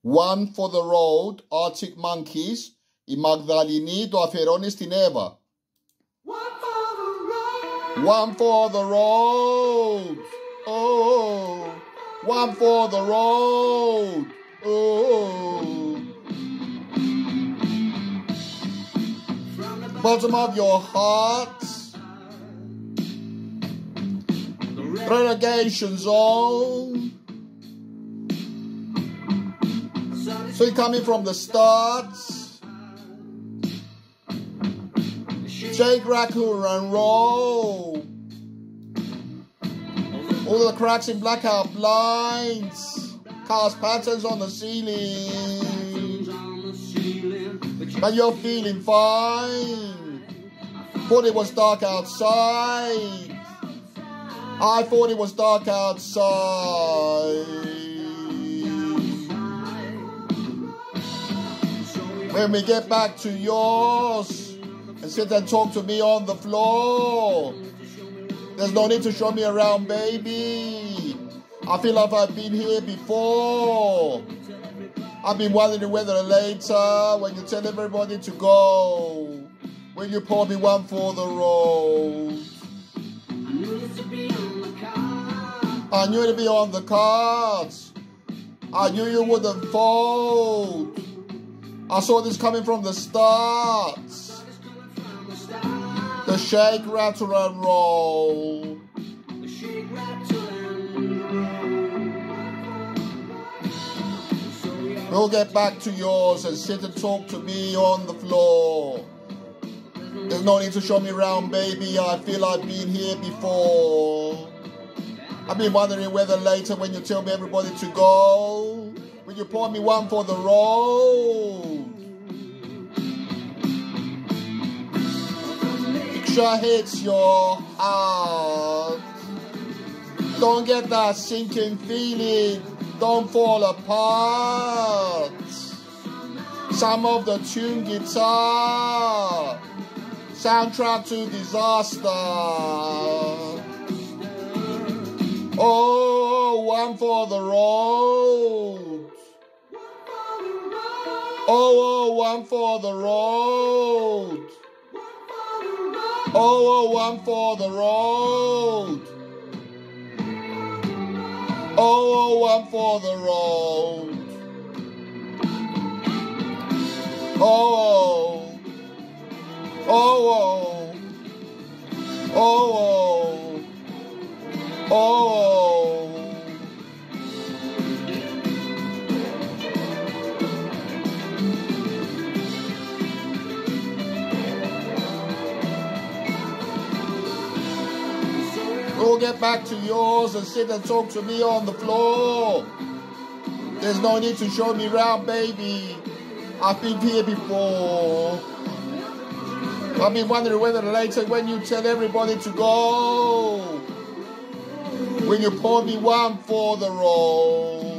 One for the road, Arctic Monkeys. Η Μαγδαληνή, το αφιερώνει στην Εύα. One for the road. Oh, one for the road. Oh. Bottom of your heart. Relegation zone. So you're coming from the start. Shake, raccoon, and roll. All the cracks in blackout blinds. Cast patterns on the ceiling. But you're feeling fine. Thought it was dark outside. I thought it was dark outside. When we get back to yours and sit and talk to me on the floor, there's no need to show me around, baby. I feel like I've been here before. I've been wondering whether later, when you tell everybody to go, will you pour me one for the road? I knew it'd be on the cards. I knew you wouldn't fold. I saw this coming from the start. The shake, rattle, and roll. We'll get back to yours and sit and talk to me on the floor. There's no need to show me around, baby. I feel I've been here before. I've been wondering whether later, when you tell me everybody to go, will you pour me one for the road? Picture hits your heart. Don't get that sinking feeling. Don't fall apart. Some of the tune guitar. Soundtrack to disaster. Oh, one for the road. Oh, one for the road. Oh, one for the road. Oh, one for the road. Oh, oh, oh, oh, oh. We'll get back to yours and sit and talk to me on the floor. There's no need to show me around, baby. I've been here before. I've been wondering whether later, when you tell everybody to go, will you pour me one for the road?